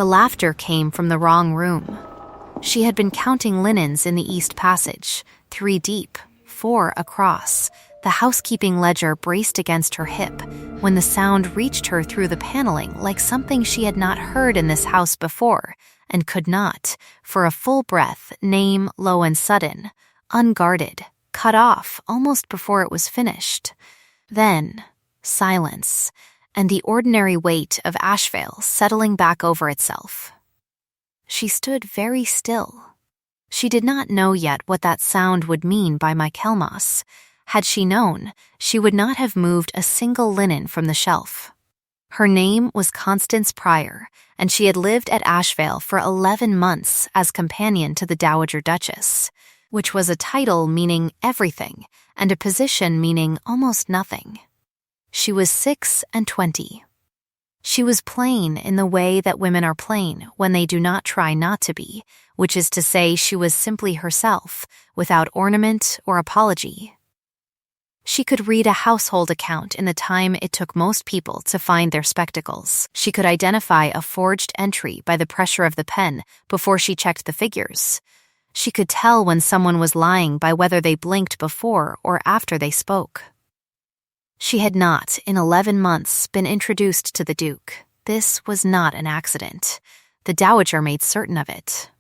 The laughter came from the wrong room. She had been counting linens in the East Passage, 3 deep, 4 across. The housekeeping ledger braced against her hip when the sound reached her through the paneling like something she had not heard in this house before, and could not, for a full breath, name low and sudden, unguarded, cut off almost before it was finished. Then, silence, and the ordinary weight of Ashvale settling back over itself. She stood very still. She did not know yet what that sound would mean by Michaelmas. Had she known, she would not have moved a single linen from the shelf. Her name was Constance Pryor, and she had lived at Ashvale for 11 months as companion to the Dowager Duchess, which was a title meaning everything and a position meaning almost nothing. She was 26. She was plain in the way that women are plain when they do not try not to be, which is to say she was simply herself, without ornament or apology. She could read a household account in the time it took most people to find their spectacles. She could identify a forged entry by the pressure of the pen before she checked the figures. She could tell when someone was lying by whether they blinked before or after they spoke. She had not, in 11 months, been introduced to the Duke. This was not an accident. The Dowager made certain of it.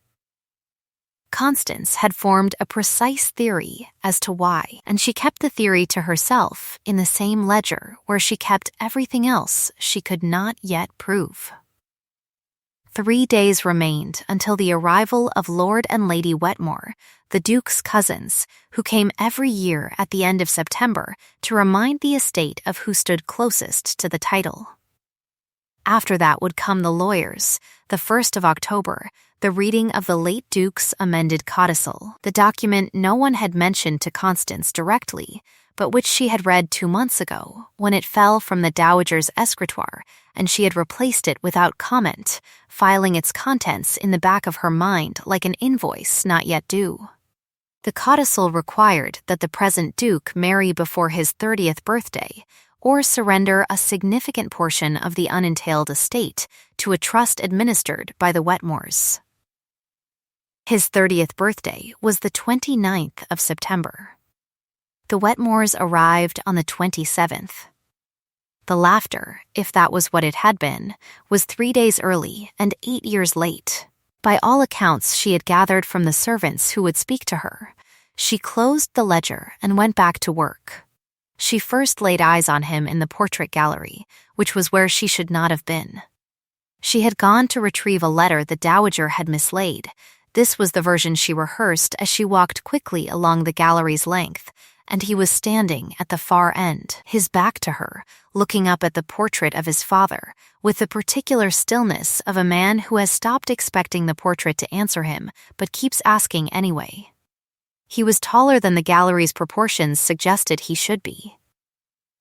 Constance had formed a precise theory as to why, and she kept the theory to herself in the same ledger where she kept everything else she could not yet prove. 3 days remained until the arrival of Lord and Lady Wetmore, the Duke's cousins, who came every year at the end of September to remind the estate of who stood closest to the title. After that would come the lawyers, the 1st of October, the reading of the late Duke's amended codicil, the document no one had mentioned to Constance directly, but which she had read 2 months ago, when it fell from the Dowager's escritoire, and she had replaced it without comment, filing its contents in the back of her mind like an invoice not yet due. The codicil required that the present Duke marry before his 30th birthday, or surrender a significant portion of the unentailed estate to a trust administered by the Wetmores. His 30th birthday was the 29th of September. The Wetmores arrived on the 27th. The laughter, if that was what it had been, was 3 days early and 8 years late. By all accounts she had gathered from the servants who would speak to her. She closed the ledger and went back to work. She first laid eyes on him in the portrait gallery, which was where she should not have been. She had gone to retrieve a letter the Dowager had mislaid. This was the version she rehearsed as she walked quickly along the gallery's length, and he was standing at the far end, his back to her, looking up at the portrait of his father, with the particular stillness of a man who has stopped expecting the portrait to answer him, but keeps asking anyway. He was taller than the gallery's proportions suggested he should be.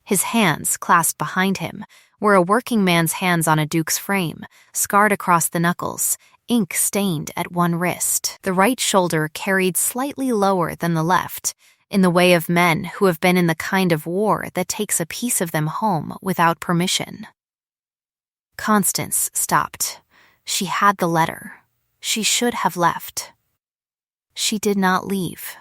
His hands, clasped behind him, were a working man's hands on a Duke's frame, scarred across the knuckles, ink stained at one wrist. The right shoulder carried slightly lower than the left, in the way of men who have been in the kind of war that takes a piece of them home without permission. Constance stopped. She had the letter. She should have left. She did not leave.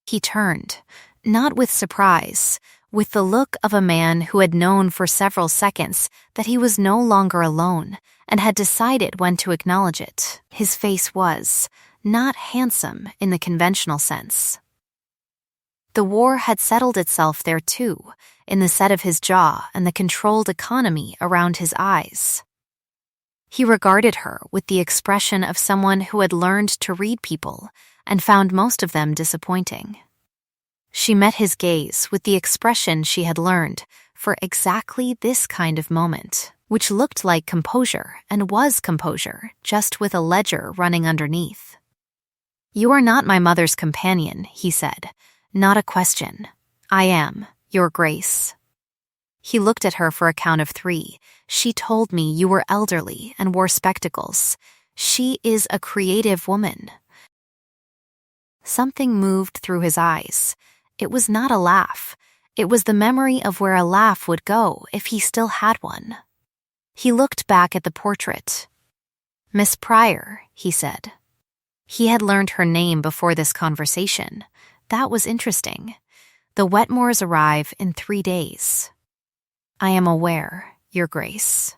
He turned, not with surprise, with the look of a man who had known for several seconds that he was no longer alone and had decided when to acknowledge it. His face was not handsome in the conventional sense. The war had settled itself there too, in the set of his jaw and the controlled economy around his eyes. He regarded her with the expression of someone who had learned to read people and found most of them disappointing. She met his gaze with the expression she had learned for exactly this kind of moment, which looked like composure and was composure, just with a ledger running underneath. "You are not my mother's companion," he said. "Not a question. I am, Your Grace." He looked at her for a count of 3. "She told me you were elderly and wore spectacles. She is a creative woman." Something moved through his eyes. It was not a laugh. It was the memory of where a laugh would go if he still had one. He looked back at the portrait. Miss Pryor, he said. He had learned her name before this conversation. That was interesting. The Wetmores arrive in 3 days. I am aware, Your Grace.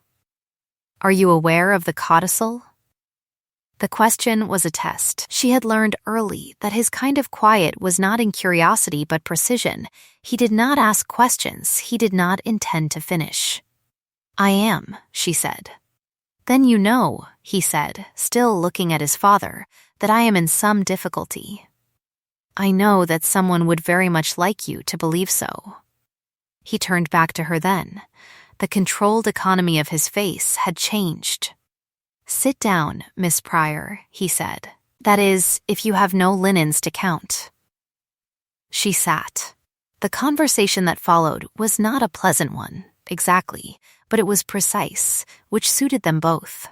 Are you aware of the codicil? The question was a test. She had learned early that his kind of quiet was not in curiosity but precision. He did not ask questions he did not intend to finish. I am, she said. Then you know, he said, still looking at his father, that I am in some difficulty. I know that someone would very much like you to believe so. He turned back to her then. The controlled economy of his face had changed. Sit down, Miss Pryor, he said. That is, if you have no linens to count. She sat. The conversation that followed was not a pleasant one, exactly, but it was precise, which suited them both.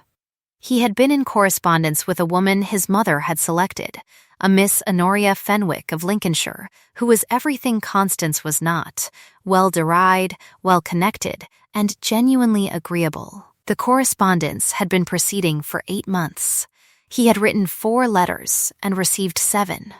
He had been in correspondence with a woman his mother had selected, a Miss Honoria Fenwick of Lincolnshire, who was everything Constance was not, well-derided, well-connected, and genuinely agreeable. The correspondence had been proceeding for 8 months. He had written 4 letters and received 7.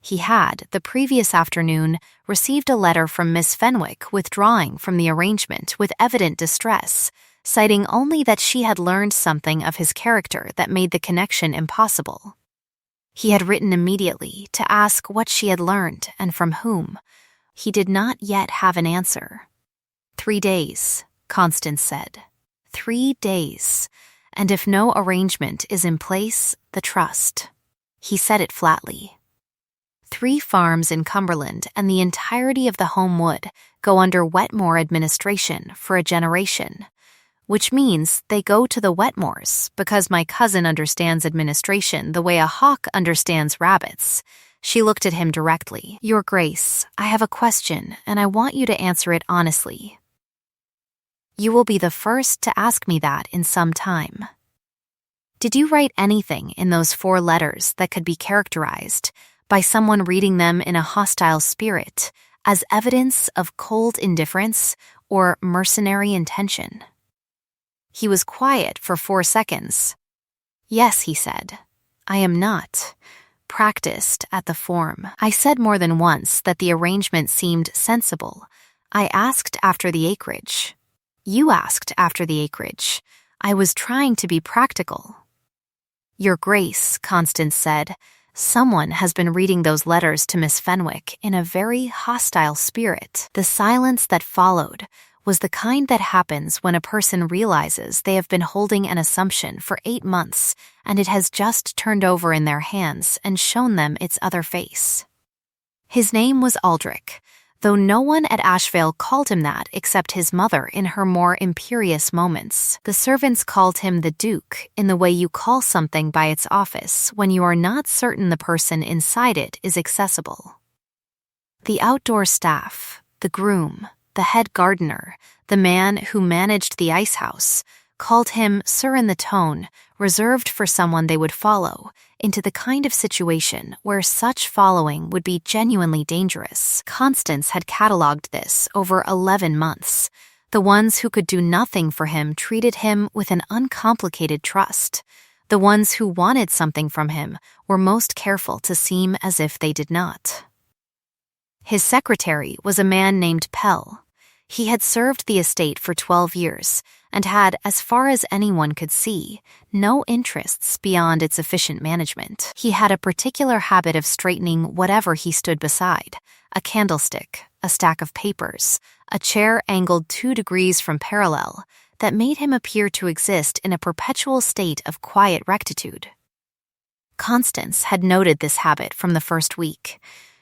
He had, the previous afternoon, received a letter from Miss Fenwick withdrawing from the arrangement with evident distress, citing only that she had learned something of his character that made the connection impossible. He had written immediately to ask what she had learned and from whom. He did not yet have an answer. 3 days, Constance said. 3 days, and if no arrangement is in place, the trust. He said it flatly. 3 farms in Cumberland and the entirety of the home wood go under Wetmore administration for a generation, which means they go to the Wetmores because my cousin understands administration the way a hawk understands rabbits. She looked at him directly. Your Grace, I have a question, and I want you to answer it honestly. You will be the first to ask me that in some time. Did you write anything in those 4 letters that could be characterized, by someone reading them in a hostile spirit, as evidence of cold indifference or mercenary intention? He was quiet for 4 seconds. Yes, he said. I am not practiced at the form. I said more than once that the arrangement seemed sensible. I asked after the acreage. You asked after the acreage. I was trying to be practical. Your Grace, Constance said, someone has been reading those letters to Miss Fenwick in a very hostile spirit. The silence that followed was the kind that happens when a person realizes they have been holding an assumption for 8 months and it has just turned over in their hands and shown them its other face. His name was Aldrich, though no one at Ashvale called him that except his mother in her more imperious moments. The servants called him the Duke in the way you call something by its office when you are not certain the person inside it is accessible. The outdoor staff, the groom, the head gardener, the man who managed the ice house, called him Sir in the tone reserved for someone they would follow into the kind of situation where such following would be genuinely dangerous. Constance had catalogued this over 11 months. The ones who could do nothing for him treated him with an uncomplicated trust. The ones who wanted something from him were most careful to seem as if they did not. His secretary was a man named Pell. He had served the estate for 12 years and had, as far as anyone could see, no interests beyond its efficient management. He had a particular habit of straightening whatever he stood beside: a candlestick, a stack of papers, a chair angled 2 degrees from parallel, that made him appear to exist in a perpetual state of quiet rectitude. Constance had noted this habit from the first week.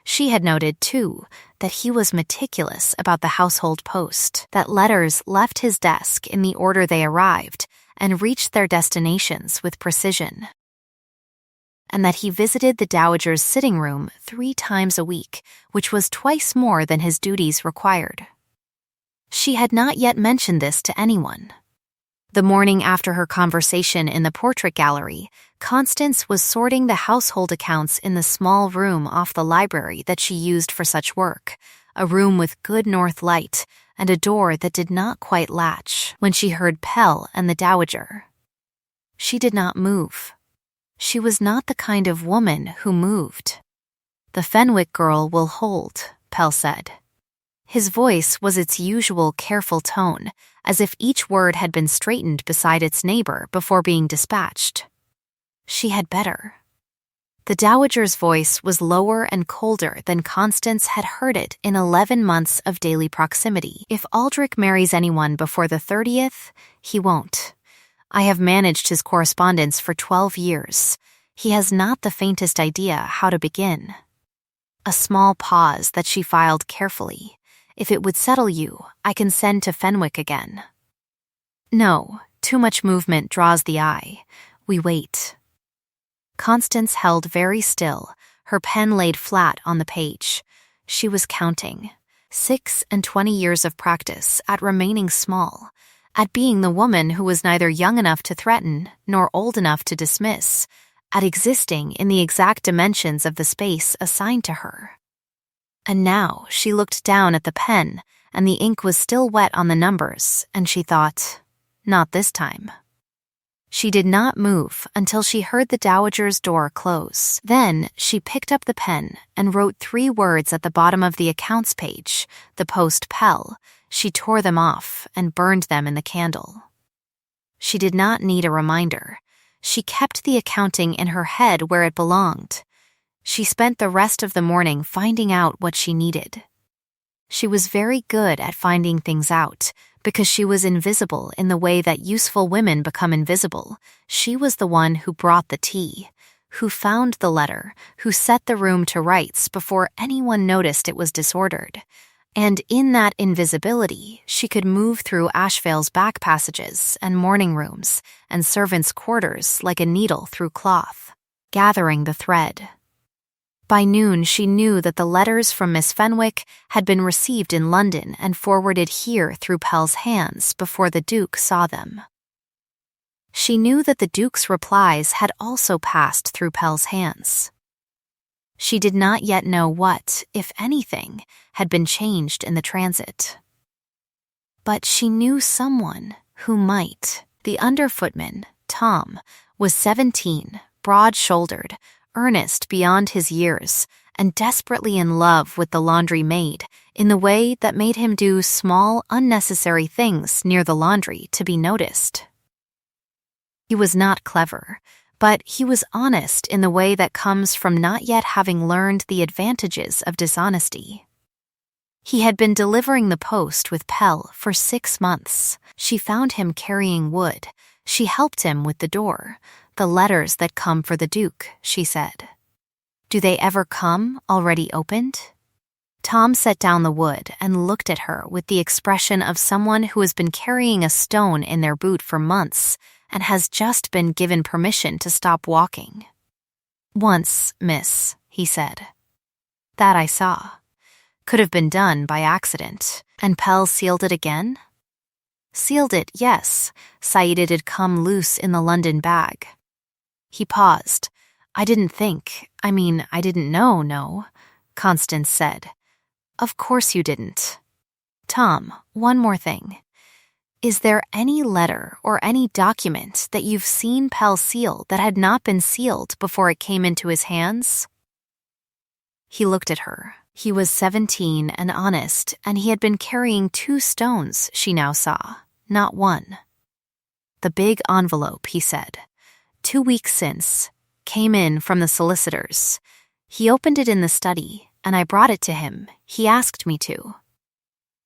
She had noted, too, that he was meticulous about the household post, that letters left his desk in the order they arrived and reached their destinations with precision, and that he visited the dowager's sitting room 3 times a week, which was twice more than his duties required. She had not yet mentioned this to anyone. The morning after her conversation in the portrait gallery, Constance was sorting the household accounts in the small room off the library that she used for such work, a room with good north light and a door that did not quite latch, when she heard Pell and the dowager. She she did not move. She was not the kind of woman who moved. "The Fenwick girl will hold," Pell said. His voice was its usual careful tone, as if each word had been straightened beside its neighbor before being dispatched. "She had better." The dowager's voice was lower and colder than Constance had heard it in 11 months of daily proximity. "If Aldrich marries anyone before the 30th, he won't. I have managed his correspondence for 12 years. He has not the faintest idea how to begin." A small pause that she filed carefully. "If it would settle you, I can send to Fenwick again." "No, too much movement draws the eye. We wait." Constance held very still, her pen laid flat on the page. She was counting. 26 years of practice at remaining small, at being the woman who was neither young enough to threaten nor old enough to dismiss, at existing in the exact dimensions of the space assigned to her. And now she looked down at the pen, and the ink was still wet on the numbers, and she thought, not this time. She did not move until she heard the dowager's door close. Then she picked up the pen and wrote 3 words at the bottom of the accounts page, the post Pell. She tore them off and burned them in the candle. She did not need a reminder. She kept the accounting in her head where it belonged. She spent the rest of the morning finding out what she needed. She was very good at finding things out, because she was invisible in the way that useful women become invisible. She was the one who brought the tea, who found the letter, who set the room to rights before anyone noticed it was disordered. And in that invisibility, she could move through Ashvale's back passages and morning rooms and servants' quarters like a needle through cloth, gathering the thread. By noon, she knew that the letters from Miss Fenwick had been received in London and forwarded here through Pell's hands before the Duke saw them. She knew that the Duke's replies had also passed through Pell's hands. She did not yet know what, if anything, had been changed in the transit. But she knew someone who might. The underfootman, Tom, was 17, broad-shouldered, earnest beyond his years, and desperately in love with the laundry maid in the way that made him do small, unnecessary things near the laundry to be noticed. He was not clever, but he was honest in the way that comes from not yet having learned the advantages of dishonesty. He had been delivering the post with Pell for 6 months. She found him carrying wood. She helped him with the door. "The letters that come for the Duke," she said. "Do they ever come already opened?" Tom set down the wood and looked at her with the expression of someone who has been carrying a stone in their boot for months and has just been given permission to stop walking. "Once, miss," he said. "That I saw. Could have been done by accident. And Pell sealed it again?" "Sealed it, yes. Said it had come loose in the London bag." He paused. I didn't know, no," Constance said. "Of course you didn't. Tom, one more thing. Is there any letter or any document that you've seen Pell seal that had not been sealed before it came into his hands?" He looked at her. He was 17 and honest, and he had been carrying 2 stones, she now saw, not one. "The big envelope," he said. 2 weeks since, came in from the solicitors. He opened it in the study, and I brought it to him. He asked me to.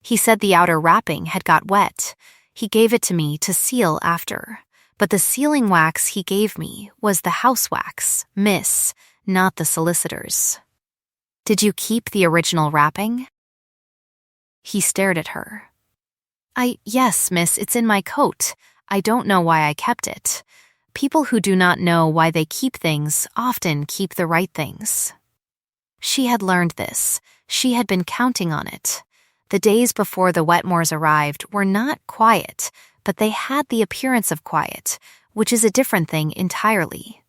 He said the outer wrapping had got wet. He gave it to me to seal after, but the sealing wax he gave me was the house wax, miss, not the solicitor's. "Did you keep the original wrapping?" He stared at her. Yes, miss, it's in my coat. I don't know why I kept it. People who do not know why they keep things often keep the right things." She had learned this. She had been counting on it. The days before the Wetmores arrived were not quiet, but they had the appearance of quiet, which is a different thing entirely.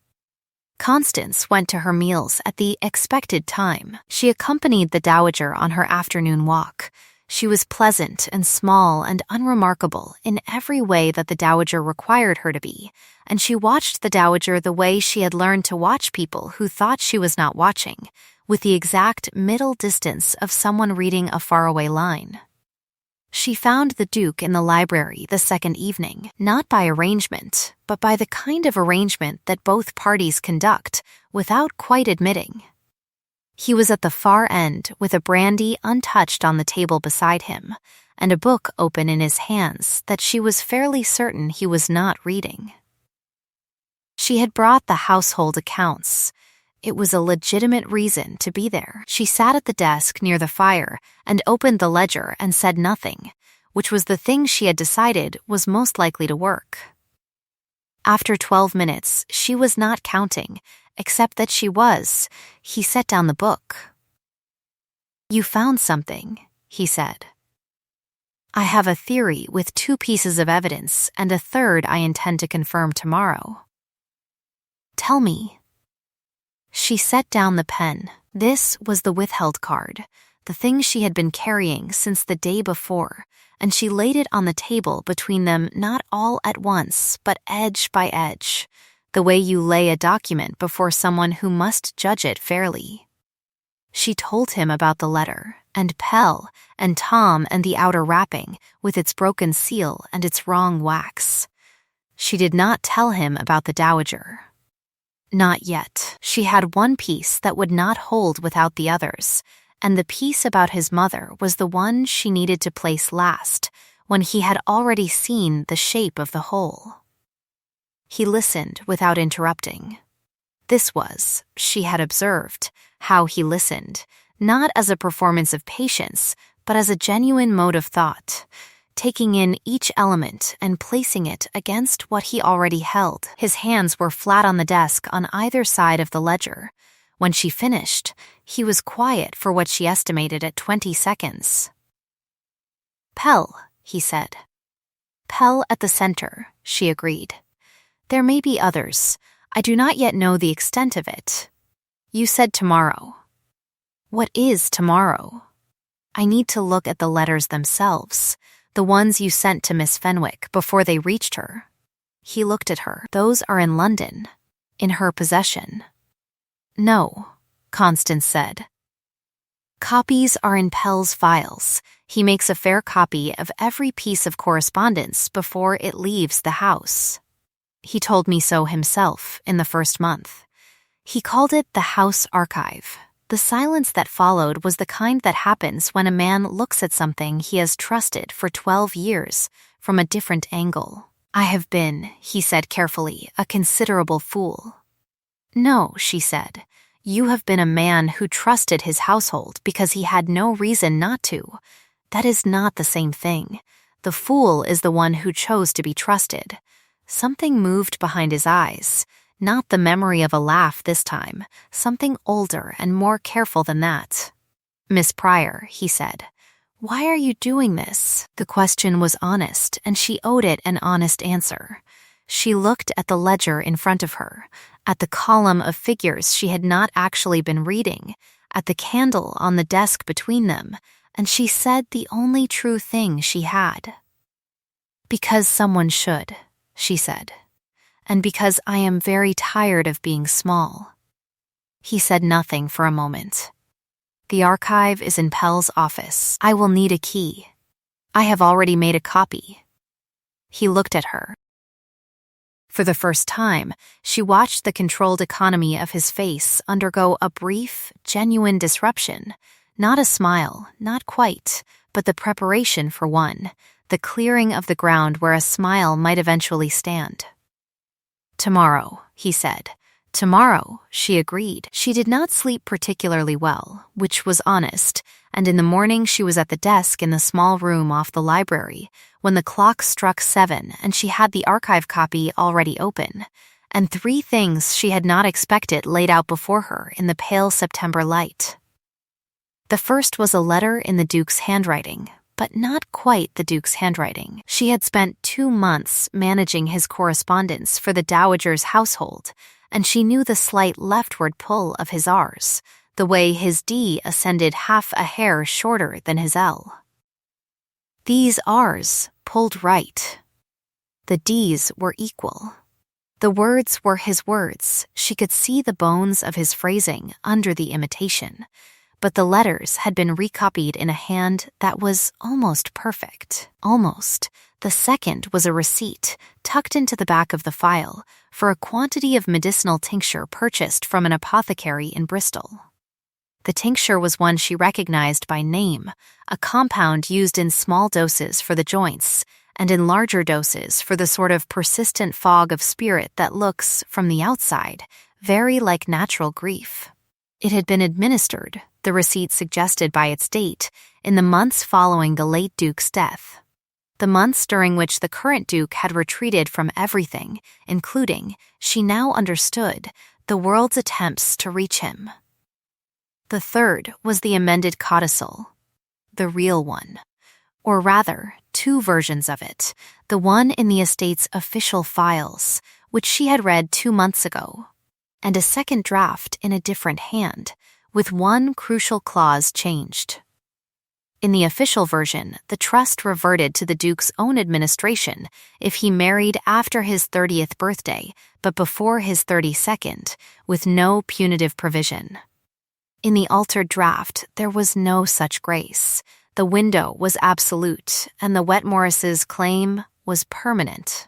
Constance went to her meals at the expected time. She accompanied the dowager on her afternoon walk. She was pleasant and small and unremarkable in every way that the dowager required her to be, and she watched the dowager the way she had learned to watch people who thought she was not watching, with the exact middle distance of someone reading a faraway line. She found the Duke in the library the second evening, not by arrangement, but by the kind of arrangement that both parties conduct without quite admitting. He was at the far end with a brandy untouched on the table beside him, and a book open in his hands that she was fairly certain he was not reading. She had brought the household accounts. It was a legitimate reason to be there. She sat at the desk near the fire and opened the ledger and said nothing, which was the thing she had decided was most likely to work. After 12 minutes, she was not counting, except that he set down the book. "You found something," he said. "I have a theory with 2 pieces of evidence and a third I intend to confirm tomorrow." "Tell me." She set down the pen. This was the withheld card, the thing she had been carrying since the day before, and she laid it on the table between them, not all at once, but edge by edge, the way you lay a document before someone who must judge it fairly. She told him about the letter, and Pell, and Tom, and the outer wrapping, with its broken seal and its wrong wax. She did not tell him about the dowager. Not yet. She had one piece that would not hold without the others, and the piece about his mother was the one she needed to place last, when he had already seen the shape of the whole. He listened without interrupting. This was, she had observed, how he listened, not as a performance of patience, but as a genuine mode of thought, taking in each element and placing it against what he already held. His hands were flat on the desk on either side of the ledger. When she finished, he was quiet for what she estimated at 20 seconds. "Pell," he said. "Pell at the center," she agreed. "There may be others. I do not yet know the extent of it. You said tomorrow. What is tomorrow? I need to look at the letters themselves, the ones you sent to Miss Fenwick before they reached her." He looked at her. "Those are in London, in her possession." "No," Constance said. "Copies are in Pell's files. He makes a fair copy of every piece of correspondence before it leaves the house. He told me so himself in the first month. He called it the house archive. The silence that followed was the kind that happens when a man looks at something he has trusted for 12 years from a different angle. "I have been," he said carefully, "a considerable fool." "No," she said. "You have been a man who trusted his household because he had no reason not to. That is not the same thing. The fool is the one who chose to be trusted." Something moved behind his eyes. Not the memory of a laugh this time, something older and more careful than that. "Miss Pryor," he said, "why are you doing this?" The question was honest, and she owed it an honest answer. She looked at the ledger in front of her, at the column of figures she had not actually been reading, at the candle on the desk between them, and she said the only true thing she had. "Because someone should," she said, "and because I am very tired of being small." He said nothing for a moment. "The archive is in Pell's office. I will need a key. I have already made a copy." He looked at her. For the first time, she watched the controlled economy of his face undergo a brief, genuine disruption. Not a smile, not quite, but the preparation for one, the clearing of the ground where a smile might eventually stand. "Tomorrow," he said. "Tomorrow," she agreed. She did not sleep particularly well, which was honest, and in the morning she was at the desk in the small room off the library when the clock struck 7 and she had the archive copy already open, and 3 things she had not expected laid out before her in the pale September light. The first was a letter in the Duke's handwriting, but not quite the Duke's handwriting. She had spent 2 months managing his correspondence for the Dowager's household, and she knew the slight leftward pull of his R's, the way his D ascended half a hair shorter than his L. These R's pulled right. The D's were equal. The words were his words. She could see the bones of his phrasing under the imitation, but the letters had been recopied in a hand that was almost perfect. Almost. The second was a receipt, tucked into the back of the file, for a quantity of medicinal tincture purchased from an apothecary in Bristol. The tincture was one she recognized by name, a compound used in small doses for the joints, and in larger doses for the sort of persistent fog of spirit that looks, from the outside, very like natural grief. It had been administered, the receipt suggested by its date, in the months following the late Duke's death. The months during which the current Duke had retreated from everything, including, she now understood, the world's attempts to reach him. The third was the amended codicil, the real one. Or rather, two versions of it, the one in the estate's official files, which she had read 2 months ago, and a second draft in a different hand, with one crucial clause changed. In the official version, the trust reverted to the Duke's own administration if he married after his 30th birthday, but before his 32nd, with no punitive provision. In the altered draft, there was no such grace. The window was absolute, and the Wetmorrises' claim was permanent.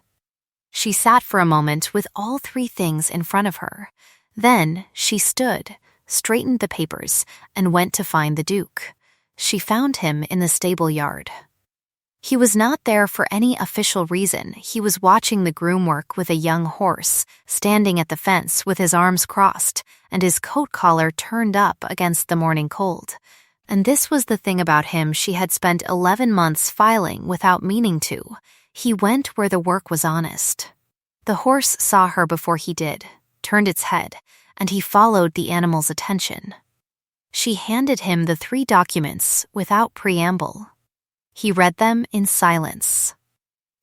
She sat for a moment with all three things in front of her. Then she stood, straightened the papers, and went to find the Duke. She found him in the stable yard. He was not there for any official reason. He was watching the groom work with a young horse, standing at the fence with his arms crossed, and his coat collar turned up against the morning cold. And this was the thing about him she had spent 11 months filing without meaning to. He went where the work was honest. The horse saw her before he did, turned its head, and he followed the animal's attention. She handed him the 3 documents without preamble. He read them in silence.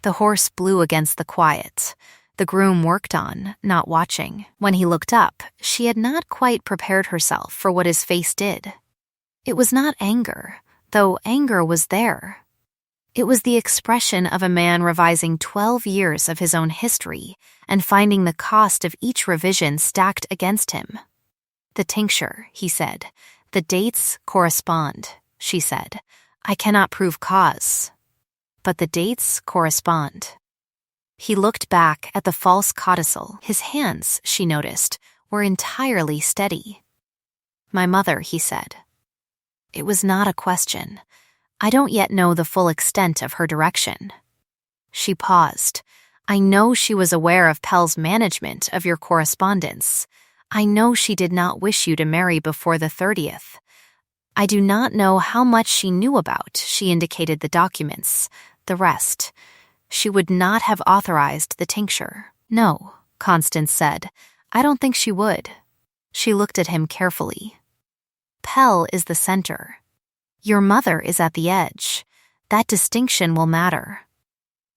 The horse blew against the quiet. The groom worked on, not watching. When he looked up, she had not quite prepared herself for what his face did. It was not anger, though anger was there. It was the expression of a man revising 12 years of his own history and finding the cost of each revision stacked against him. The tincture, he said. The dates correspond, she said. I cannot prove cause. But the dates correspond. He looked back at the false codicil. His hands, she noticed, were entirely steady. My mother, he said. It was not a question. I don't yet know the full extent of her direction. She paused. I know she was aware of Pell's management of your correspondence. I know she did not wish you to marry before the 30th. I do not know how much she knew about. She indicated the documents. The rest. She would not have authorized the tincture. No, Constance said. I don't think she would. She looked at him carefully. Pell is the center. Your mother is at the edge. That distinction will matter.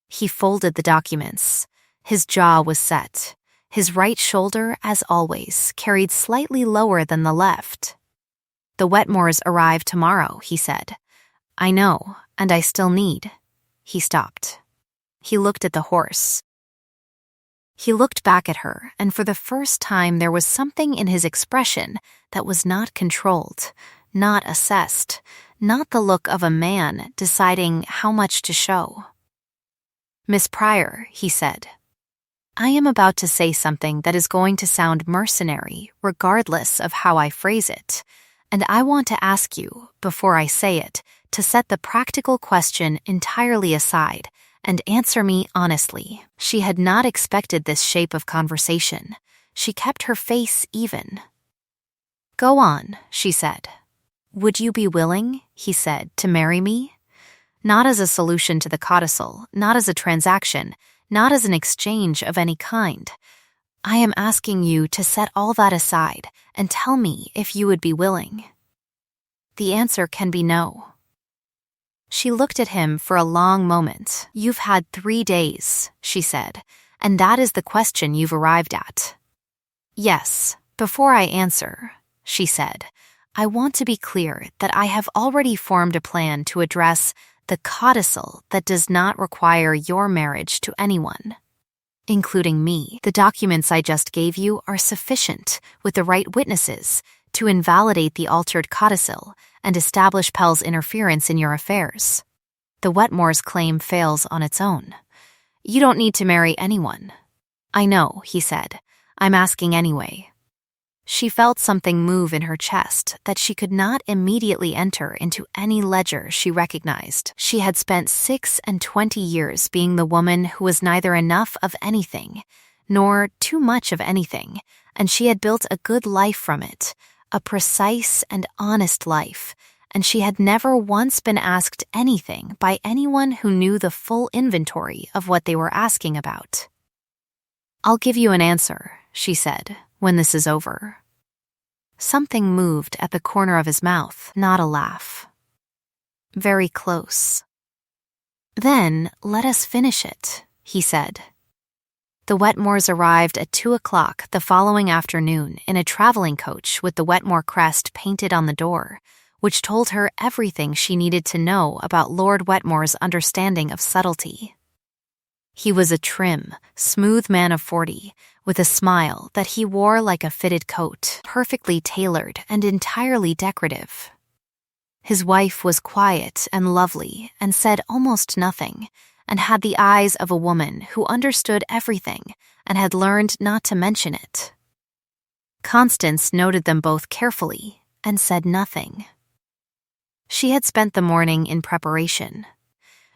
He folded the documents. His jaw was set. His right shoulder, as always, carried slightly lower than the left. The Wetmores arrive tomorrow, he said. I know, and I still need. He stopped. He looked at the horse. He looked back at her, and for the first time there was something in his expression that was not controlled, not assessed, not the look of a man deciding how much to show. Miss Pryor, he said. I am about to say something that is going to sound mercenary, regardless of how I phrase it, and I want to ask you, before I say it, to set the practical question entirely aside and answer me honestly. She had not expected this shape of conversation. She kept her face even. Go on, she said. Would you be willing, he said, to marry me? Not as a solution to the codicil, not as a transaction, not as an exchange of any kind. I am asking you to set all that aside and tell me if you would be willing. The answer can be no. She looked at him for a long moment. You've had 3 days, she said, and that is the question you've arrived at. Yes, before I answer, she said, I want to be clear that I have already formed a plan to address the codicil that does not require your marriage to anyone, including me. The documents I just gave you are sufficient, with the right witnesses, to invalidate the altered codicil and establish Pell's interference in your affairs. The Wetmore's claim fails on its own. You don't need to marry anyone. I know, he said. I'm asking anyway. She felt something move in her chest that she could not immediately enter into any ledger she recognized. She had spent 26 years being the woman who was neither enough of anything, nor too much of anything, and she had built a good life from it, a precise and honest life, and she had never once been asked anything by anyone who knew the full inventory of what they were asking about. I'll give you an answer, she said, when this is over. Something moved at the corner of his mouth, not a laugh. Very close. Then let us finish it, he said. The Wetmores arrived at 2 o'clock the following afternoon in a traveling coach with the Wetmore crest painted on the door, which told her everything she needed to know about Lord Wetmore's understanding of subtlety. He was a trim, smooth man of 40, with a smile that he wore like a fitted coat, perfectly tailored and entirely decorative. His wife was quiet and lovely and said almost nothing, and had the eyes of a woman who understood everything and had learned not to mention it. Constance noted them both carefully and said nothing. She had spent the morning in preparation.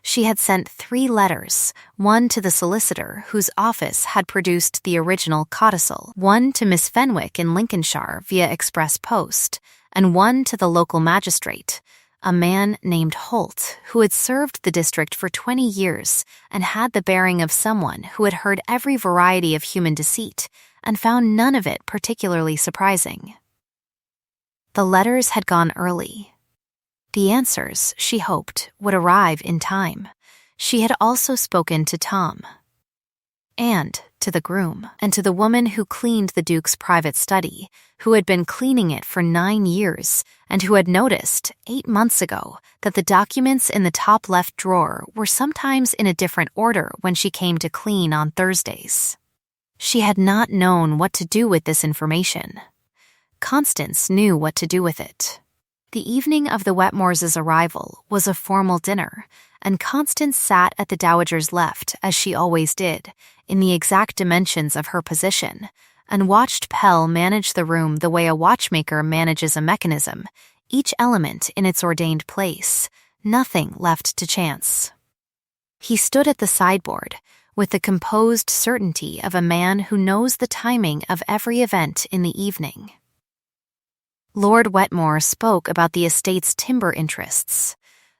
She had sent 3 letters, one to the solicitor whose office had produced the original codicil, one to Miss Fenwick in Lincolnshire via express post, and one to the local magistrate, a man named Holt, who had served the district for 20 years and had the bearing of someone who had heard every variety of human deceit and found none of it particularly surprising. The letters had gone early. The answers, she hoped, would arrive in time. She had also spoken to Tom, and to the groom, and to the woman who cleaned the Duke's private study, who had been cleaning it for 9 years, and who had noticed, 8 months ago, that the documents in the top left drawer were sometimes in a different order when she came to clean on Thursdays. She had not known what to do with this information. Constance knew what to do with it. The evening of the Wetmores' arrival was a formal dinner, and Constance sat at the dowager's left, as she always did, in the exact dimensions of her position, and watched Pell manage the room the way a watchmaker manages a mechanism, each element in its ordained place, nothing left to chance. He stood at the sideboard, with the composed certainty of a man who knows the timing of every event in the evening. Lord Wetmore spoke about the estate's timber interests.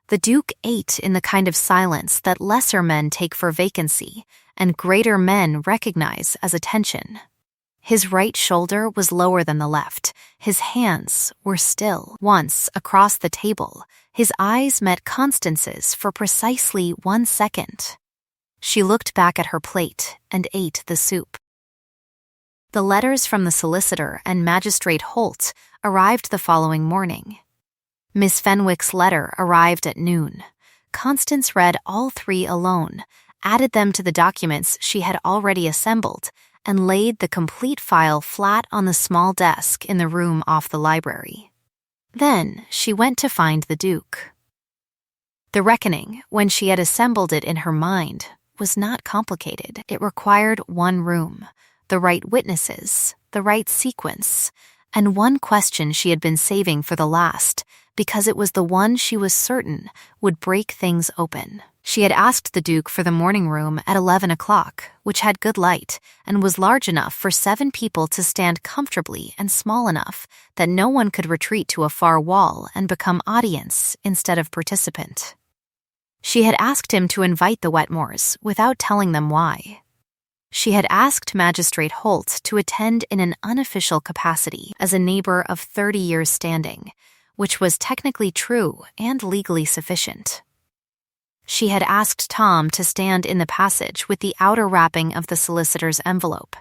The Duke ate in the kind of silence that lesser men take for vacancy and greater men recognize as attention. His right shoulder was lower than the left. His hands were still. Once, across the table, his eyes met Constance's for precisely 1 second. She looked back at her plate and ate the soup. The letters from the solicitor and Magistrate Holt arrived the following morning. Miss Fenwick's letter arrived at noon. Constance read all 3 alone, added them to the documents she had already assembled, and laid the complete file flat on the small desk in the room off the library. Then she went to find the Duke. The reckoning, when she had assembled it in her mind, was not complicated. It required 1 room, the right witnesses, the right sequence, and 1 question she had been saving for the last, because it was the one she was certain would break things open. She had asked the Duke for the morning room at 11 o'clock, which had good light, and was large enough for 7 people to stand comfortably and small enough that no one could retreat to a far wall and become audience instead of participant. She had asked him to invite the Wetmores without telling them why. She had asked Magistrate Holt to attend in an unofficial capacity as a neighbor of 30 years' standing, which was technically true and legally sufficient. She had asked Tom to stand in the passage with the outer wrapping of the solicitor's envelope,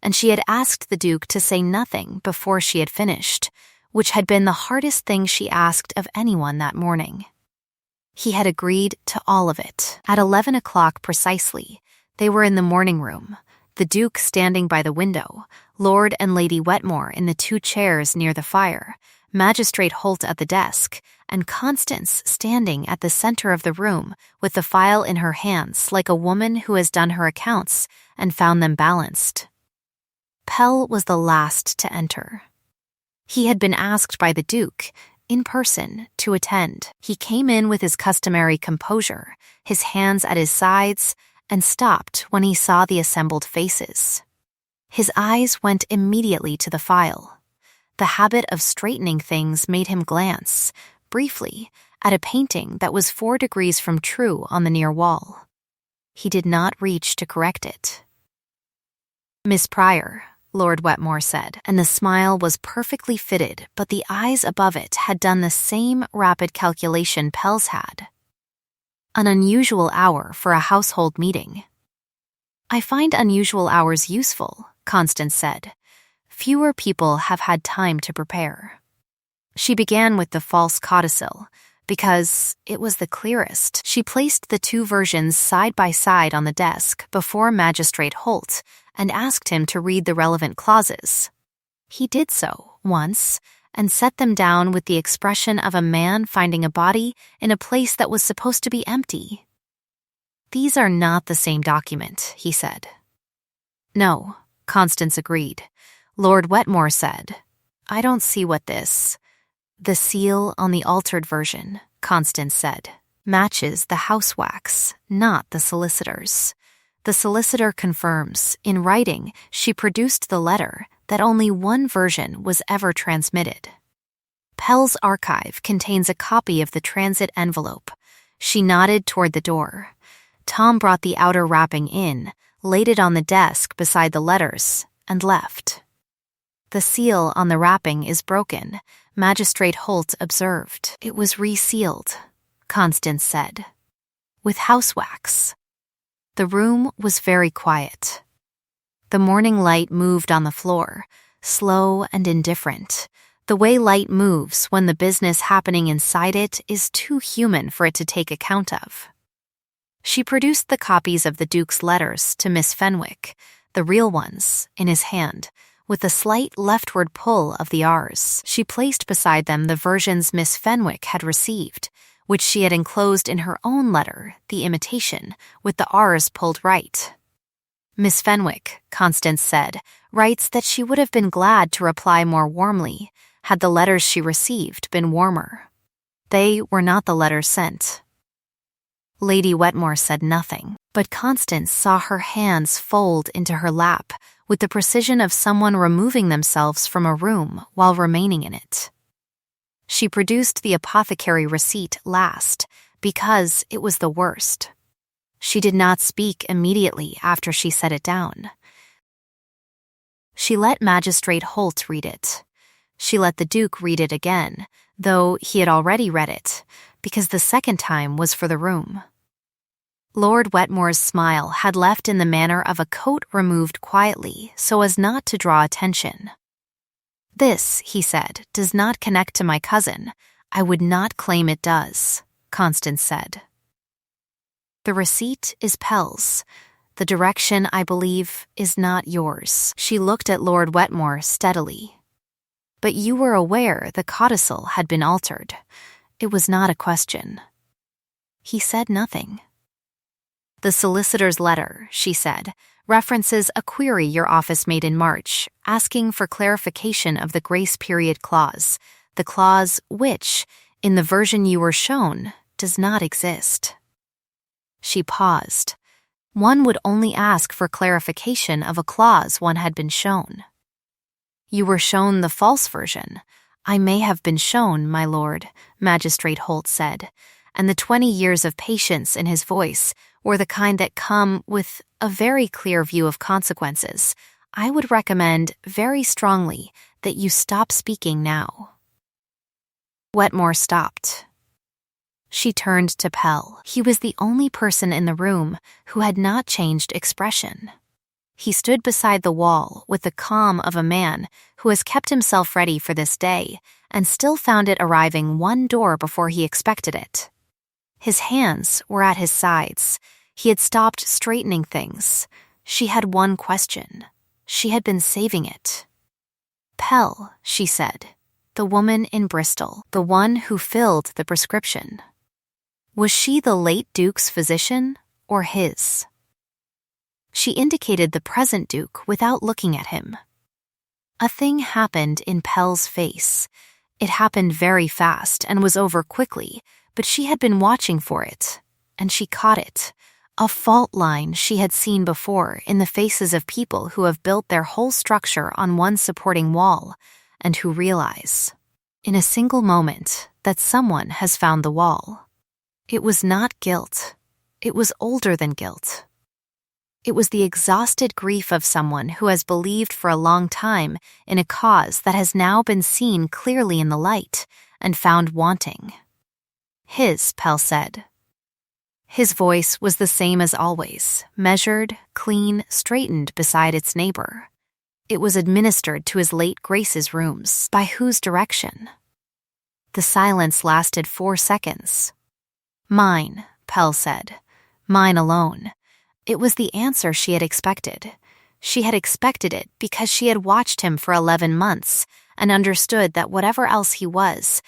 and she had asked the Duke to say nothing before she had finished, which had been the hardest thing she asked of anyone that morning. He had agreed to all of it. At 11 o'clock precisely, they were in the morning room, the Duke standing by the window, Lord and Lady Wetmore in the 2 chairs near the fire, Magistrate Holt at the desk, and Constance standing at the center of the room with the file in her hands like a woman who has done her accounts and found them balanced. Pell was the last to enter. He had been asked by the Duke, in person, to attend. He came in with his customary composure, his hands at his sides, and stopped when he saw the assembled faces. His eyes went immediately to the file. The habit of straightening things made him glance, briefly, at a painting that was 4 degrees from true on the near wall. He did not reach to correct it. "Miss Pryor," Lord Wetmore said, and the smile was perfectly fitted, but the eyes above it had done the same rapid calculation Pell's had. "An unusual hour for a household meeting." "I find unusual hours useful," Constance said. "Fewer people have had time to prepare." She began with the false codicil, because it was the clearest. She placed the 2 versions side by side on the desk before Magistrate Holt and asked him to read the relevant clauses. He did so once and set them down with the expression of a man finding a body in a place that was supposed to be empty. "These are not the same document," he said. "No," Constance agreed. Lord Wetmore said, "I don't see what this—" "The seal on the altered version," Constance said, "matches the house wax, not the solicitor's. The solicitor confirms, in writing, she produced the letter, that only 1 version was ever transmitted. Pell's archive contains a copy of the transit envelope." She nodded toward the door. Tom brought the outer wrapping in, laid it on the desk beside the letters, and left. "The seal on the wrapping is broken," Magistrate Holt observed. "It was resealed," Constance said, "with house wax." The room was very quiet. The morning light moved on the floor, slow and indifferent, the way light moves when the business happening inside it is too human for it to take account of. She produced the copies of the Duke's letters to Miss Fenwick, the real ones, in his hand. With a slight leftward pull of the R's, she placed beside them the versions Miss Fenwick had received, which she had enclosed in her own letter, the imitation, with the R's pulled right. "Miss Fenwick," Constance said, "writes that she would have been glad to reply more warmly had the letters she received been warmer. They were not the letters sent." Lady Wetmore said nothing, but Constance saw her hands fold into her lap with the precision of someone removing themselves from a room while remaining in it. She produced the apothecary receipt last, because it was the worst. She did not speak immediately after she set it down. She let Magistrate Holt read it. She let the Duke read it again, though he had already read it, because the second time was for the room. Lord Wetmore's smile had left in the manner of a coat removed quietly so as not to draw attention. "This," he said, "does not connect to my cousin. I would not claim it does," Constance said. "The receipt is Pell's. The direction, I believe, is not yours." She looked at Lord Wetmore steadily. "But you were aware the codicil had been altered. It was not a question." He said nothing. "The solicitor's letter," she said, "references a query your office made in March, asking for clarification of the grace period clause, the clause which, in the version you were shown, does not exist." She paused. One would only ask for clarification of a clause one had been shown. "You were shown the false version." "I may have been shown, my lord," Magistrate Holt said, and the 20 years of patience in his voice were the kind that come with a very clear view of consequences. "I would recommend very strongly that you stop speaking now." Wetmore stopped. She turned to Pell. He was the only person in the room who had not changed expression. He stood beside the wall with the calm of a man who has kept himself ready for this day and still found it arriving 1 door before he expected it. His hands were at his sides. He had stopped straightening things. She had one question. She had been saving it. Pell, she said. The woman in Bristol, the one who filled the prescription. Was she the late Duke's physician or his? She indicated the present Duke without looking at him. A thing happened in Pell's face. It happened very fast and was over quickly, but she had been watching for it, and she caught it. A fault line she had seen before in the faces of people who have built their whole structure on one supporting wall, and who realize, in a single moment, that someone has found the wall. It was not guilt. It was older than guilt. It was the exhausted grief of someone who has believed for a long time in a cause that has now been seen clearly in the light and found wanting. His, Pell said. His voice was the same as always, measured, clean, straightened beside its neighbor. It was administered to his late Grace's rooms. By whose direction? The silence lasted 4 seconds. Mine, Pell said. Mine alone. It was the answer she had expected. She had expected it because she had watched him for 11 months and understood that whatever else he was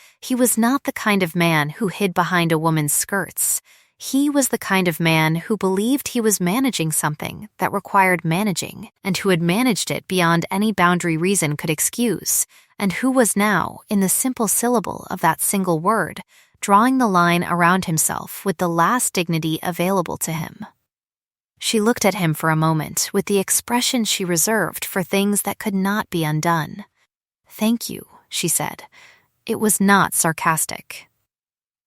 not the kind of man who hid behind a woman's skirts. He was the kind of man who believed he was managing something that required managing, and who had managed it beyond any boundary reason could excuse, and who was now, in the simple syllable of that single word, drawing the line around himself with the last dignity available to him. She looked at him for a moment with the expression she reserved for things that could not be undone. "Thank you," she said. It was not sarcastic.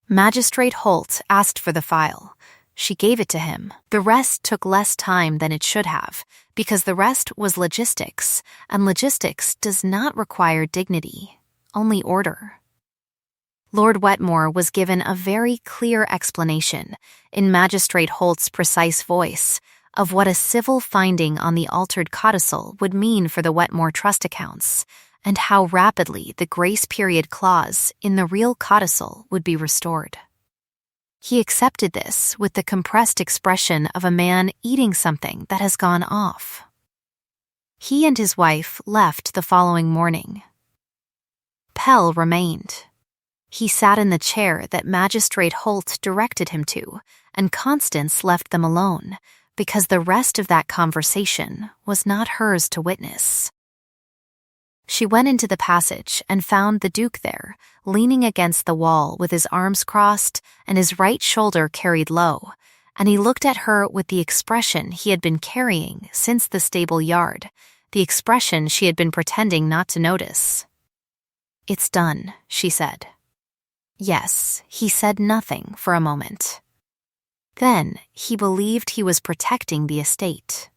Magistrate Holt asked for the file. She gave it to him. The rest took less time than it should have, because the rest was logistics, and logistics does not require dignity, only order. Lord Wetmore was given a very clear explanation, in Magistrate Holt's precise voice, of what a civil finding on the altered codicil would mean for the Wetmore trust accounts, and how rapidly the grace period clause in the real codicil would be restored. He accepted this with the compressed expression of a man eating something that has gone off. He and his wife left the following morning. Pell remained. He sat in the chair that Magistrate Holt directed him to, and Constance left them alone, because the rest of that conversation was not hers to witness. She went into the passage and found the Duke there, leaning against the wall with his arms crossed and his right shoulder carried low, and he looked at her with the expression he had been carrying since the stable yard, the expression she had been pretending not to notice. "It's done," she said. Yes, he said nothing for a moment. Then he believed he was protecting the estate.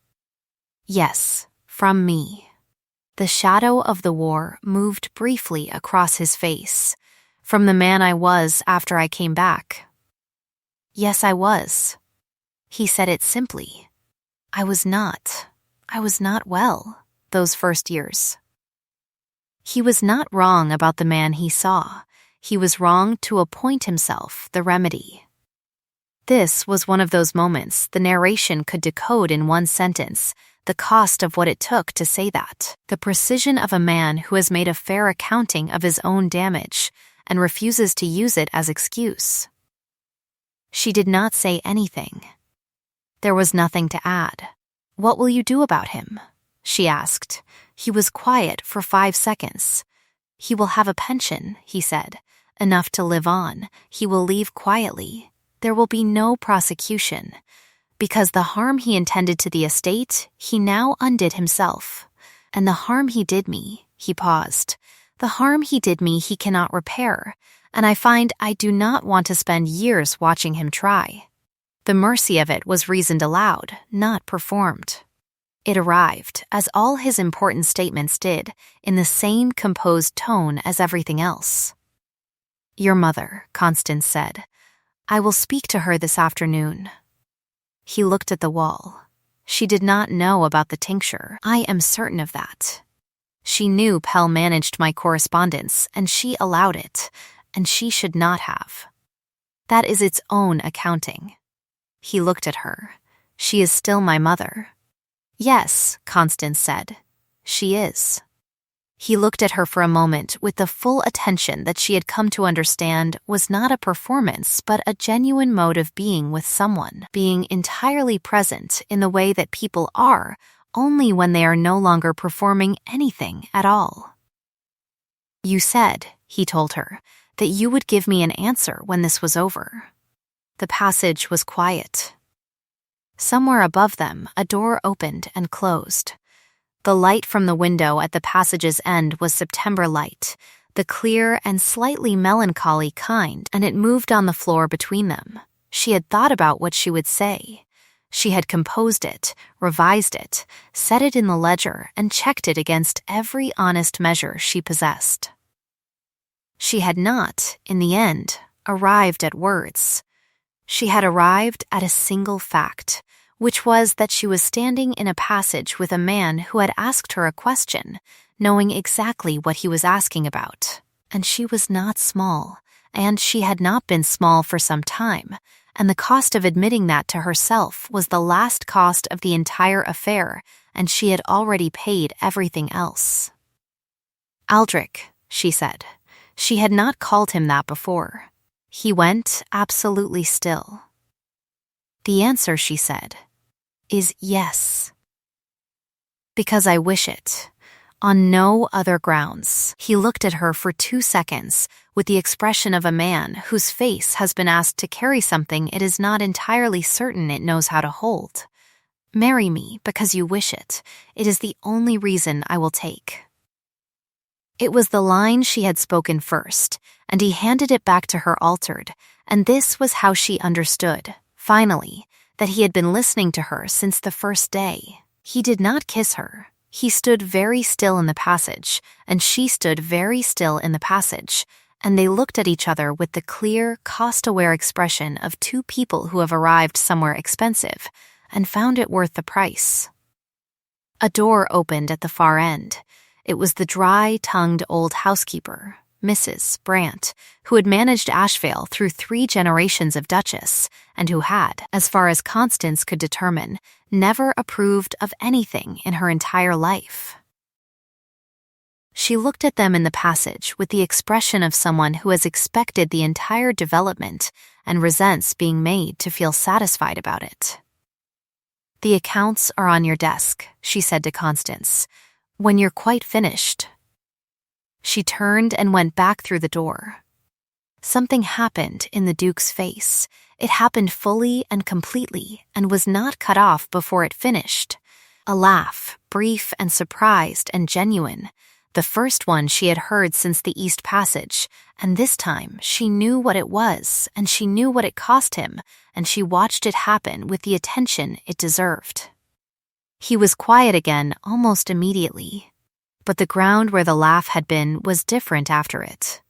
Yes, from me. The shadow of the war moved briefly across his face, from the man I was after I came back. Yes, I was. He said it simply. I was not well those first years. He was not wrong about the man he saw. He was wrong to appoint himself the remedy. This was one of those moments the narration could decode in one sentence, the cost of what it took to say that, the precision of a man who has made a fair accounting of his own damage and refuses to use it as excuse. She did not say anything. There was nothing to add. "What will you do about him?" she asked. He was quiet for 5 seconds. "He will have a pension," he said. "Enough to live on. He will leave quietly. There will be no prosecution. Because the harm he intended to the estate, he now undid himself. And the harm he did me," he paused, "the harm he did me he cannot repair, and I find I do not want to spend years watching him try." The mercy of it was reasoned aloud, not performed. It arrived, as all his important statements did, in the same composed tone as everything else. "Your mother," Constance said. "I will speak to her this afternoon." He looked at the wall. She did not know about the tincture. I am certain of that. She knew Pell managed my correspondence, and she allowed it, and she should not have. That is its own accounting. He looked at her. She is still my mother. Yes, Constance said. She is. He looked at her for a moment with the full attention that she had come to understand was not a performance but a genuine mode of being with someone, being entirely present in the way that people are only when they are no longer performing anything at all. You said, he told her, that you would give me an answer when this was over. The passage was quiet. Somewhere above them, a door opened and closed. The light from the window at the passage's end was September light, the clear and slightly melancholy kind, and it moved on the floor between them. She had thought about what she would say. She had composed it, revised it, set it in the ledger, and checked it against every honest measure she possessed. She had not, in the end, arrived at words. She had arrived at a single fact, which was that she was standing in a passage with a man who had asked her a question, knowing exactly what he was asking about. And she was not small, and she had not been small for some time, and the cost of admitting that to herself was the last cost of the entire affair, and she had already paid everything else. Aldrich, she said. She had not called him that before. He went absolutely still. The answer, she said, is yes. Because I wish it. On no other grounds. He looked at her for 2 seconds with the expression of a man whose face has been asked to carry something it is not entirely certain it knows how to hold. Marry me because you wish it. It is the only reason I will take. It was the line she had spoken first, and he handed it back to her altered, and this was how she understood, finally, that he had been listening to her since the first day. He did not kiss her. He stood very still in the passage, and she stood very still in the passage, and they looked at each other with the clear, cost-aware expression of two people who have arrived somewhere expensive and found it worth the price. A door opened at the far end. It was the dry-tongued old housekeeper, Mrs. Brandt, who had managed Ashvale through 3 generations of Duchess, and who had, as far as Constance could determine, never approved of anything in her entire life. She looked at them in the passage with the expression of someone who has expected the entire development and resents being made to feel satisfied about it. The accounts are on your desk, she said to Constance. When you're quite finished. She turned and went back through the door. Something happened in the Duke's face. It happened fully and completely and was not cut off before it finished. A laugh, brief and surprised and genuine, the first one she had heard since the East Passage, and this time she knew what it was, and she knew what it cost him, and she watched it happen with the attention it deserved. He was quiet again almost immediately, but the ground where the laugh had been was different after it.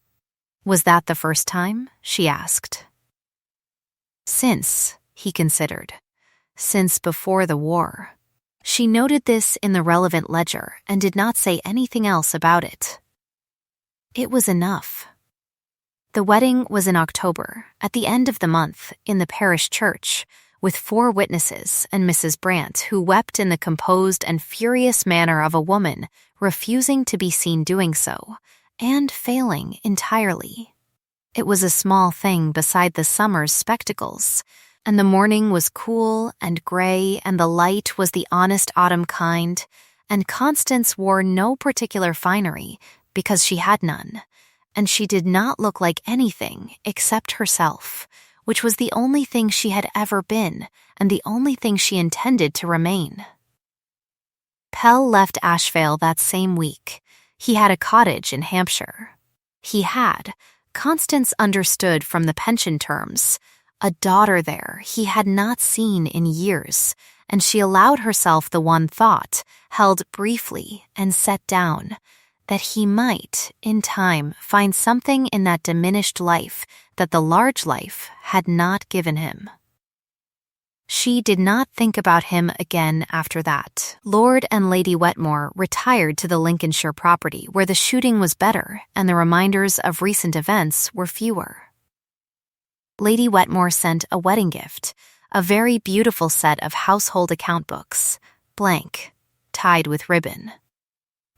Was that the first time? She asked. Since, he considered, since before the war. She noted this in the relevant ledger and did not say anything else about it. It was enough. The wedding was in October, at the end of the month, in the parish church, with 4 witnesses and Mrs. Brandt, who wept in the composed and furious manner of a woman refusing to be seen doing so, and failing entirely. It was a small thing beside the summer's spectacles, and the morning was cool and gray, and the light was the honest autumn kind, and Constance wore no particular finery because she had none, and she did not look like anything except herself, which was the only thing she had ever been and the only thing she intended to remain. Pell left Ashvale that same week. He had a cottage in Hampshire. He had, Constance understood from the pension terms, a daughter there he had not seen in years, and she allowed herself the one thought, held briefly and set down, that he might, in time, find something in that diminished life that the large life had not given him. She did not think about him again after that. Lord and Lady Wetmore retired to the Lincolnshire property where the shooting was better and the reminders of recent events were fewer. Lady Wetmore sent a wedding gift, a very beautiful set of household account books, blank, tied with ribbon.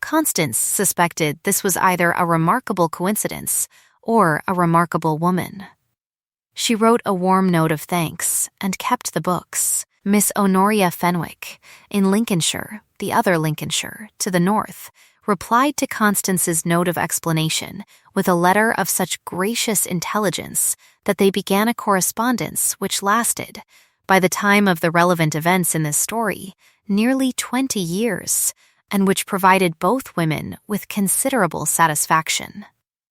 Constance suspected this was either a remarkable coincidence or a remarkable woman. She wrote a warm note of thanks and kept the books. Miss Honoria Fenwick, in Lincolnshire, the other Lincolnshire, to the north, replied to Constance's note of explanation with a letter of such gracious intelligence that they began a correspondence which lasted, by the time of the relevant events in this story, nearly 20 years, and which provided both women with considerable satisfaction.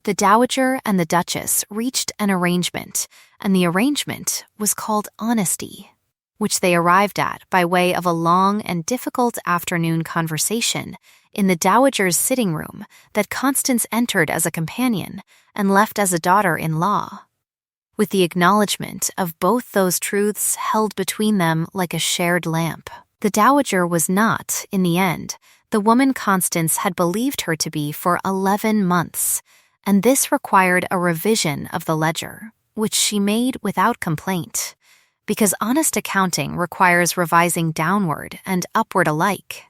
The Dowager and the Duchess reached an arrangement, and the arrangement was called honesty, which they arrived at by way of a long and difficult afternoon conversation in the Dowager's sitting room that Constance entered as a companion and left as a daughter-in-law, with the acknowledgement of both those truths held between them like a shared lamp. The Dowager was not, in the end, the woman Constance had believed her to be for 11 months, and this required a revision of the ledger, which she made without complaint, because honest accounting requires revising downward and upward alike.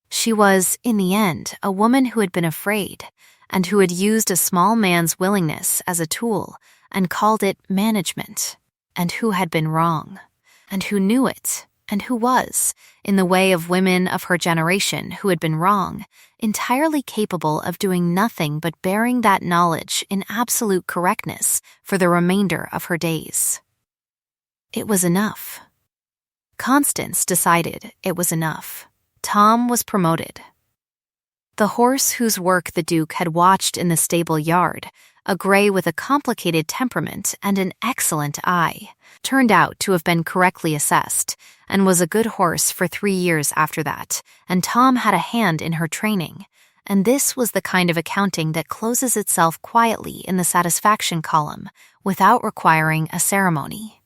She was, in the end, a woman who had been afraid, and who had used a small man's willingness as a tool and called it management, and who had been wrong, and who knew it, and who was, in the way of women of her generation who had been wrong, entirely capable of doing nothing but bearing that knowledge in absolute correctness for the remainder of her days. It was enough. Constance decided it was enough. Tom was promoted. The horse whose work the Duke had watched in the stable yard, a grey with a complicated temperament and an excellent eye, turned out to have been correctly assessed, and was a good horse for 3 years after that, and Tom had a hand in her training, and this was the kind of accounting that closes itself quietly in the satisfaction column, without requiring a ceremony.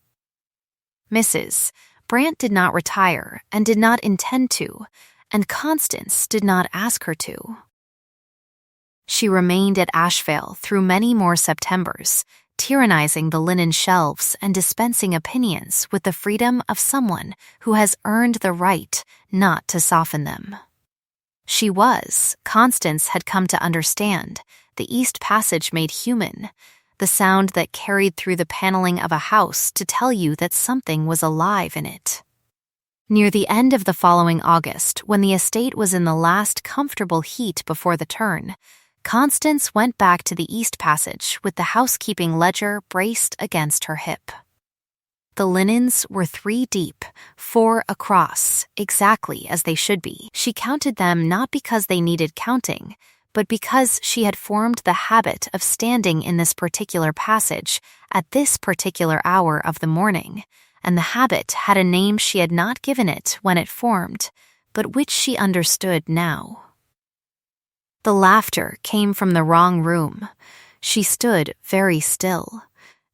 Mrs. Brant did not retire, and did not intend to, and Constance did not ask her to. She remained at Ashvale through many more Septembers, tyrannizing the linen shelves and dispensing opinions with the freedom of someone who has earned the right not to soften them. She was, Constance had come to understand, the East Passage made human, the sound that carried through the paneling of a house to tell you that something was alive in it. Near the end of the following August, when the estate was in the last comfortable heat before the turn, Constance went back to the East Passage with the housekeeping ledger braced against her hip. The linens were 3 deep, 4 across, exactly as they should be. She counted them not because they needed counting, but because she had formed the habit of standing in this particular passage at this particular hour of the morning, and the habit had a name she had not given it when it formed, but which she understood now. The laughter came from the wrong room. She stood very still.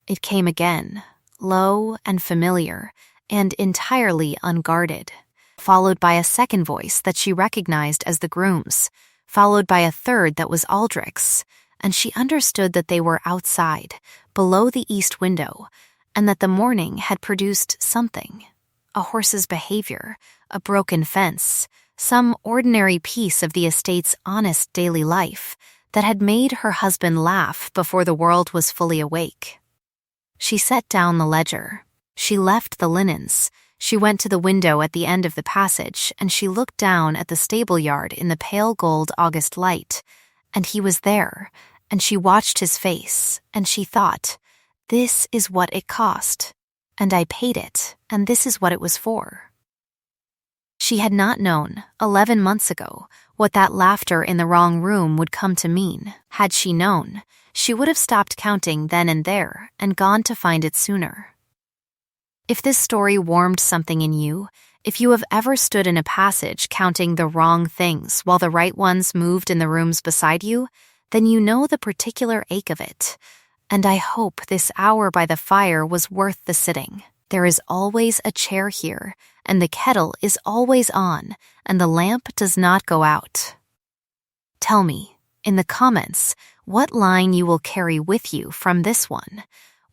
It came again, low and familiar, and entirely unguarded, followed by a second voice that she recognized as the groom's, followed by a third that was Aldrich's, and she understood that they were outside, below the east window, and that the morning had produced something, a horse's behavior, a broken fence, some ordinary piece of the estate's honest daily life that had made her husband laugh before the world was fully awake. She set down the ledger. She left the linens. She went to the window at the end of the passage, and she looked down at the stable yard in the pale gold August light, and he was there, and she watched his face, and she thought, "This is what it cost, and I paid it, and this is what it was for." She had not known, 11 months ago, what that laughter in the wrong room would come to mean. Had she known, she would have stopped counting then and there and gone to find it sooner. If this story warmed something in you, if you have ever stood in a passage counting the wrong things while the right ones moved in the rooms beside you, then you know the particular ache of it. And I hope this hour by the fire was worth the sitting. There is always a chair here, and the kettle is always on, and the lamp does not go out. Tell me, in the comments, what line you will carry with you from this one.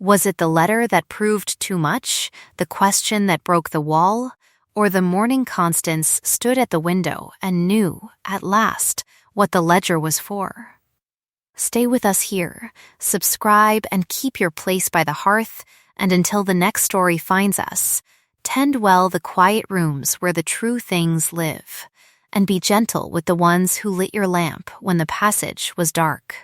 Was it the letter that proved too much, the question that broke the wall, or the morning Constance stood at the window and knew, at last, what the ledger was for? Stay with us here, subscribe, and keep your place by the hearth, and until the next story finds us, tend well the quiet rooms where the true things live, and be gentle with the ones who lit your lamp when the passage was dark.